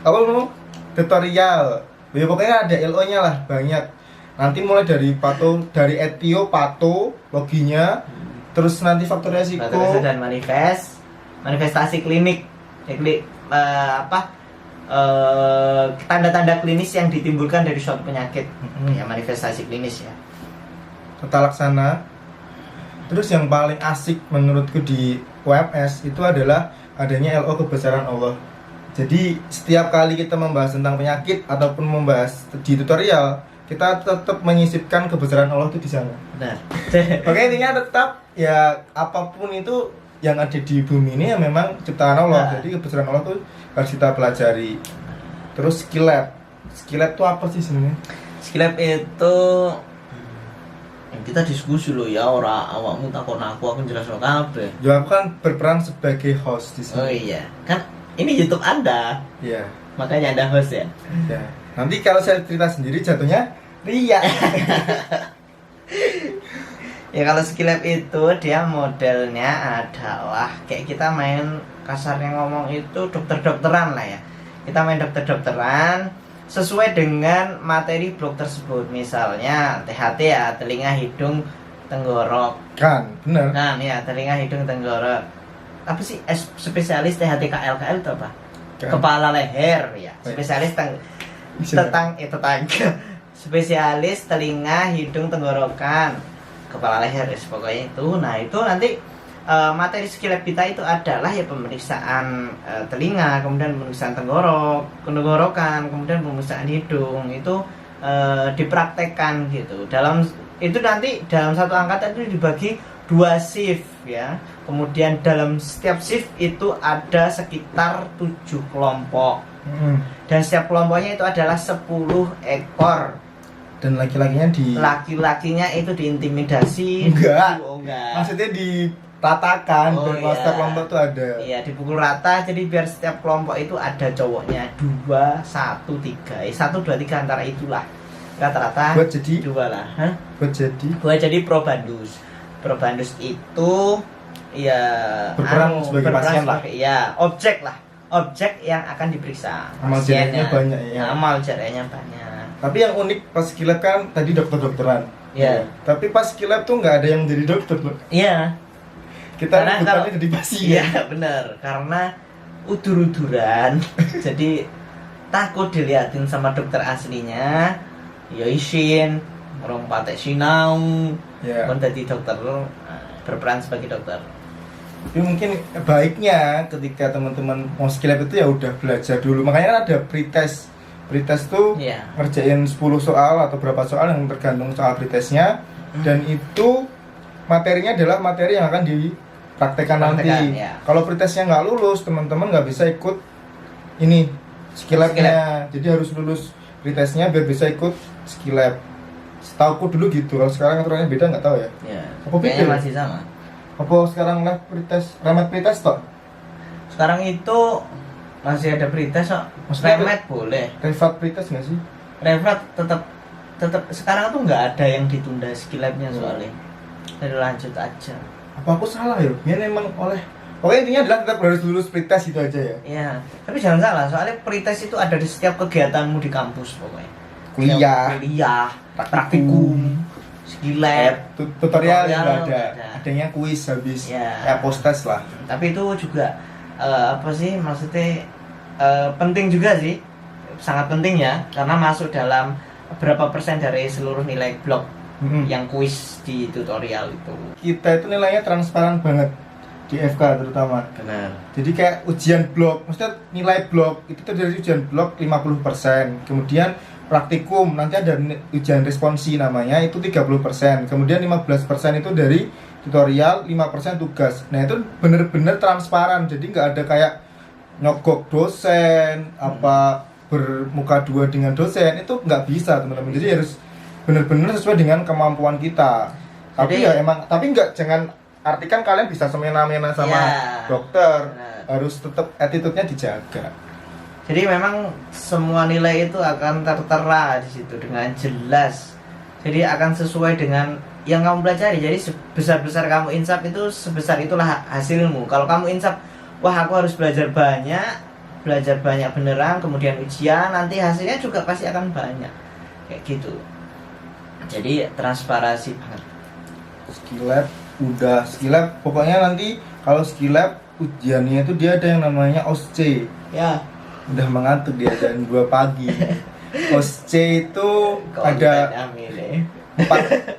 apa mau tutorial. Ya pokoknya ada LO-nya lah banyak. Nanti mulai dari dari etio, pato, loginya, terus nanti faktor resiko dan manifestasi klinik. Jadi tanda-tanda klinis yang ditimbulkan dari suatu penyakit. Ya manifestasi klinis ya. Tata laksana. Terus yang paling asik menurutku di UMS itu adalah adanya LO kebesaran Allah. Jadi setiap kali kita membahas tentang penyakit ataupun membahas di tutorial, kita tetap menyisipkan kebesaran Allah itu di sana. Benar. Oke, intinya tetap ya apapun itu yang ada di bumi ini ya memang ciptaan Allah. Jadi kebesaran Allah itu harus kita pelajari. Terus skill lab. Skill lab itu apa sih sebenarnya? Skill lab itu kita diskusi loh ya, awakmu takon aku jelasno kabeh. Ya aku kan berperan sebagai host di sini. Oh iya, kan ini YouTube Anda. Iya. Makanya Anda host ya. Ya. Nanti kalau saya cerita sendiri jatuhnya ria. Ya kalau skill lab itu dia modelnya adalah kayak kita main kasarnya ngomong itu dokter-dokteran lah ya. Kita main dokter-dokteran sesuai dengan materi blok tersebut. Misalnya THT ya, telinga, hidung, tenggorok. Kan, bener. Kan ya, telinga, hidung, tenggorok. Apa sih spesialis THT KL itu apa? Kan. Kepala leher ya. Spesialis tetangga. Spesialis telinga, hidung, tenggorokan, kepala leher ya, pokoknya itu. Nah itu nanti materi skill lab kita itu adalah ya pemeriksaan telinga, kemudian pemeriksaan tenggorokan, kemudian pemeriksaan hidung. Itu dipraktekkan gitu. Itu nanti dalam satu angkatan itu dibagi 2 shift ya. Kemudian dalam setiap shift itu ada sekitar 7 kelompok. Dan setiap kelompoknya itu adalah 10 ekor. Dan laki-lakinya itu diintimidasi. Enggak. Oh, enggak. Maksudnya diratakan. Dan iya. setiap kelompok tuh ada. Iya, dipukul rata. Jadi biar setiap kelompok itu ada cowoknya 2, 1, 3. 1, 2, 3 antara itulah. Rata-rata Buat jadi 2 lah. Hah? Buat jadi probandus. Probandus itu ya berperan sebagai pasien lah. Ya, objek lah. Objek yang akan diperiksa. Amal jariahnya banyak ya. Amal jariahnya banyak. Tapi yang unik pas skill lab kan tadi dokter-dokteran. Iya. Tapi pas skill lab tuh nggak ada yang jadi dokter loh. Iya. Kita bukannya jadi pasien. Iya benar. Karena udur-uduran. Jadi takut diliatin sama dokter aslinya. Ya isin, orang patek sinau. Ya. Kon jadi dokter, berperan sebagai dokter. Tapi mungkin baiknya ketika teman-teman mau skill lab itu ya udah belajar dulu. Makanya kan ada pretest. Pretest tuh ngerjain 10 soal atau berapa soal yang tergantung soal pretestnya. Dan itu materinya adalah materi yang akan dipraktekkan nanti. Ya. Kalau pretestnya nggak lulus, teman-teman nggak bisa ikut ini skill labnya. Jadi harus lulus pretestnya biar bisa ikut skill lab. Setauku dulu gitu. Kalau sekarang aturannya beda nggak tahu ya. Apa beda? Masih sama. Apa sekarang lab pretest, remet pretest toh? Sekarang itu masih ada pretest kok. Remet boleh. Revat pretest nggak sih? Revat tetap sekarang tuh nggak ada yang ditunda skill labnya soalnya. Jadi lanjut aja. Apa aku salah ya? Ya memang pokoknya intinya adalah tetap harus lulus pretest itu aja ya. Iya. Tapi jangan salah, soalnya pretest itu ada di setiap kegiatanmu di kampus pokoknya. Kuliah, praktikum, skill lab, tutorial juga ada. Adanya kuis habis ya post-test lah. Tapi itu juga apa sih maksudnya penting juga sih, sangat penting ya, karena masuk dalam berapa persen dari seluruh nilai blok yang kuis di tutorial itu. Kita itu nilainya transparan banget di FK terutama. Benar. Jadi kayak ujian blok, maksudnya nilai blok itu dari ujian blok 50%. Kemudian praktikum nanti ada ujian responsi namanya itu 30%. Kemudian 15% itu dari tutorial, 5% tugas. Nah itu bener-bener transparan. Jadi nggak ada kayak nyogok dosen, apa bermuka dua dengan dosen, itu nggak bisa teman-teman. Jadi harus bener-bener sesuai dengan kemampuan kita. Tapi jadi, ya emang, tapi nggak, jangan artikan kalian bisa semena-mena sama dokter. Harus tetap attitude-nya dijaga. Jadi memang semua nilai itu akan tertera di situ dengan jelas. Jadi akan sesuai dengan yang kamu pelajari. Jadi sebesar-besar kamu insaf itu sebesar itulah hasilmu. Kalau kamu insaf, wah aku harus belajar banyak, belajar banyak beneran, kemudian ujian, nanti hasilnya juga pasti akan banyak kayak gitu. Jadi transparansi banget. Skillab udah, Skillab pokoknya nanti kalau Skillab ujiannya itu dia ada yang namanya OSCE. Ya, Udah mengantuk dia jam 2 pagi. OSCE itu ada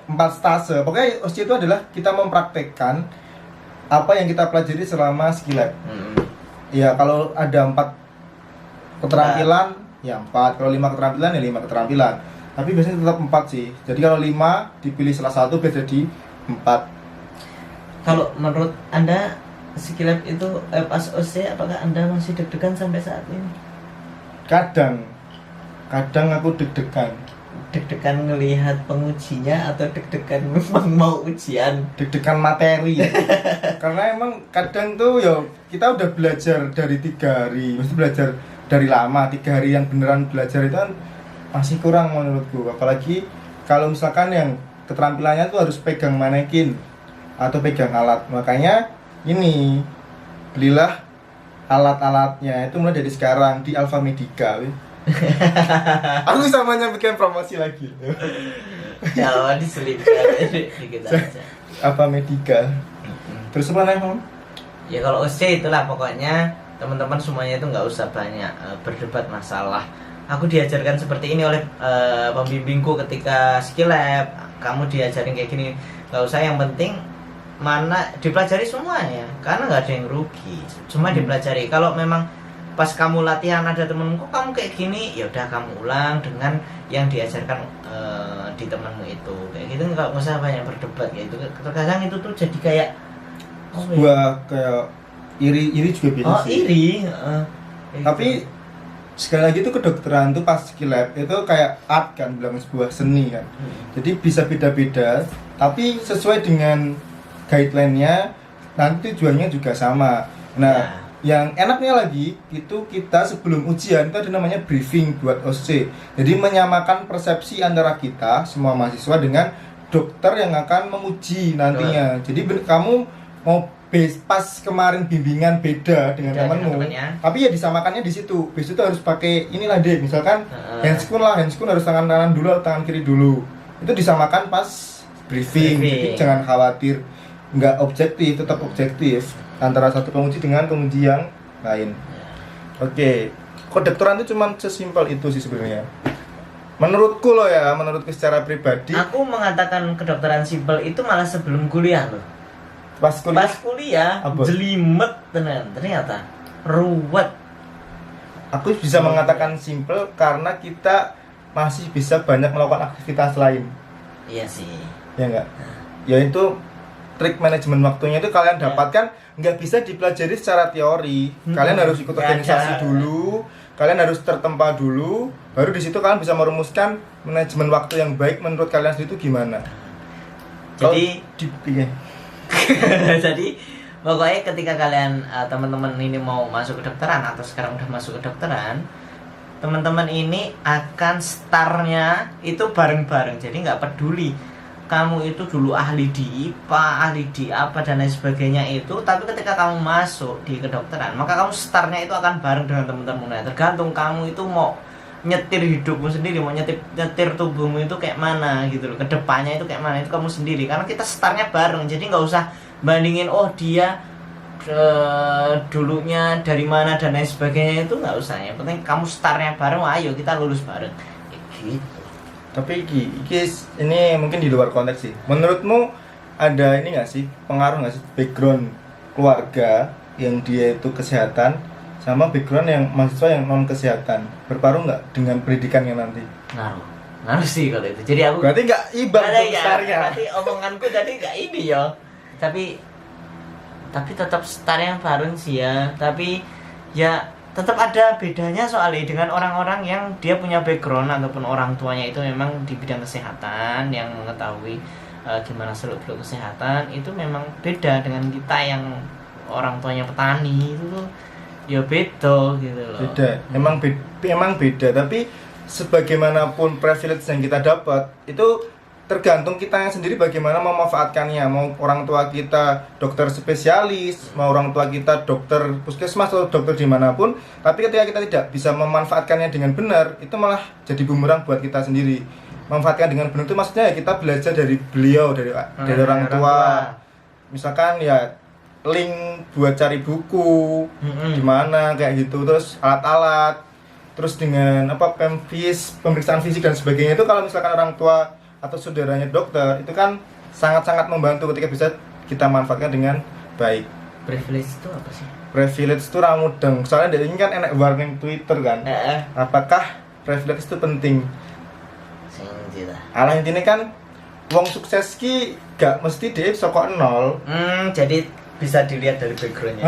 empat stase. Pokoknya OSCE itu adalah kita mempraktekkan apa yang kita pelajari selama Skillab. Ya kalau ada 4 keterampilan ya 4, kalau 5 keterampilan ya 5 keterampilan. Tapi biasanya tetap 4 sih. Jadi kalau 5 dipilih salah satu biar jadi 4. Kalau menurut Anda Skillab itu pas OSCE, apakah Anda masih deg-degan sampai saat ini? Kadang aku deg-degan. Deg-degan ngelihat pengujinya atau deg-degan memang mau ujian? Deg-degan materi. Karena emang kadang tuh ya kita udah belajar dari 3 hari, mesti belajar dari lama. 3 hari yang beneran belajar itu kan masih kurang menurutku. Apalagi kalau misalkan yang keterampilannya tuh harus pegang manekin atau pegang alat. Makanya ini belilah alat-alatnya itu mulai dari sekarang di Alfa Medica. Aku samanya bikin promosi lagi. Jangan diselipkan dikit aja. Alfa Medica. Terus apa nih, Om? Ya kalau OSCE itulah pokoknya teman-teman semuanya itu nggak usah banyak berdebat masalah. Aku diajarkan seperti ini oleh pembimbingku ketika Skillab. Kamu diajarin kayak gini, nggak usah, yang penting mana dipelajari semuanya, karena nggak ada yang rugi, cuma dipelajari. Kalau memang pas kamu latihan ada temenku kamu kayak gini, ya udah kamu ulang dengan yang diajarkan di temenmu itu, kayak gitu. Nggak usah banyak berdebat kayak gitu. Terkadang itu tuh jadi kayak kayak iri juga bisa sih. Iri. Tapi sekali lagi itu kedokteran tuh pas Skillab itu kayak art kan, bilang sebuah seni kan. Jadi bisa beda-beda, tapi sesuai dengan guideline-nya nanti tujuannya juga sama. Nah, yang enaknya lagi itu kita sebelum ujian itu ada namanya briefing buat OSCE. Jadi menyamakan persepsi antara kita semua mahasiswa dengan dokter yang akan menguji nantinya. Jadi kamu mau pas kemarin bimbingan beda dengan temanmu, tapi ya disamakannya di situ. Besok itu harus pakai inilah deh, misalkan handscoon harus tangan kanan dulu atau tangan kiri dulu. Itu disamakan pas briefing. Jadi jangan khawatir, nggak objektif, tetap objektif antara satu penguji dengan penguji yang lain. Oke, kedokteran itu cuma sesimpel itu sih sebenarnya. Menurutku loh ya, menurutku secara pribadi. Aku mengatakan kedokteran simpel itu malah sebelum kuliah loh. Pas kuliah jelimet ternyata ruwet. Aku bisa mengatakan simple karena kita masih bisa banyak melakukan aktivitas lain. Iya sih. Ya enggak? Yaitu trik manajemen waktunya itu kalian dapatkan nggak bisa dipelajari secara teori. Kalian harus ikut organisasi dulu, kalian harus tertempa dulu, baru di situ kalian bisa merumuskan manajemen waktu yang baik menurut kalian sendiri itu gimana. Jadi jadi pokoknya ketika kalian teman-teman ini mau masuk kedokteran atau sekarang udah masuk kedokteran, teman-teman ini akan startnya itu bareng-bareng. Jadi nggak peduli kamu itu dulu ahli di IPA, ahli di apa dan lain sebagainya itu, tapi ketika kamu masuk di kedokteran, maka kamu startnya itu akan bareng dengan teman-teman. Nah, tergantung kamu itu mau nyetir hidupmu sendiri, mau nyetir tubuhmu itu kayak mana gitu loh, kedepannya itu kayak mana itu kamu sendiri, karena kita startnya bareng. Jadi nggak usah bandingin dia dulunya dari mana dan lain sebagainya, itu nggak usah. Yang penting kamu startnya bareng, ayo kita lulus bareng gitu. Tapi ini mungkin di luar konteks sih. Menurutmu ada ini nggak sih, pengaruh nggak sih background keluarga yang dia itu kesehatan sama background yang mahasiswa yang non kesehatan, berpengaruh nggak dengan pendidikannya nanti? Ngaruh sih kalau itu. Jadi aku berarti nggak ibarat besarnya. Berarti omonganku tadi nggak ini ya. Tapi tetap startnya bareng sih ya. Tapi ya tetap ada bedanya soalnya dengan orang-orang yang dia punya background ataupun orang tuanya itu memang di bidang kesehatan, yang mengetahui gimana seluk-beluk kesehatan, itu memang beda dengan kita yang orang tuanya petani. Itu tuh ya beda gitu loh. Beda, emang beda, tapi sebagaimanapun privilege yang kita dapat itu tergantung kitanya sendiri bagaimana memanfaatkannya. Mau orang tua kita dokter spesialis, mau orang tua kita dokter puskesmas atau dokter dimanapun, tapi ketika kita tidak bisa memanfaatkannya dengan benar, itu malah jadi bumerang buat kita sendiri. Memanfaatkan dengan benar itu maksudnya ya kita belajar dari beliau, dari orang tua. Misalkan ya link buat cari buku di mana kayak gitu, terus alat-alat, terus dengan pemeriksaan fisik dan sebagainya, itu kalau misalkan orang tua atau saudaranya dokter itu kan sangat-sangat membantu ketika bisa kita manfaatkan dengan baik. Privilege itu apa sih? Privilege itu ramudeng, soalnya dari ini kan enak warning Twitter kan. Apakah privilege itu penting? Alah intinya kan wong sukses ki gak mesti dia saka nol. Jadi bisa dilihat dari backgroundnya.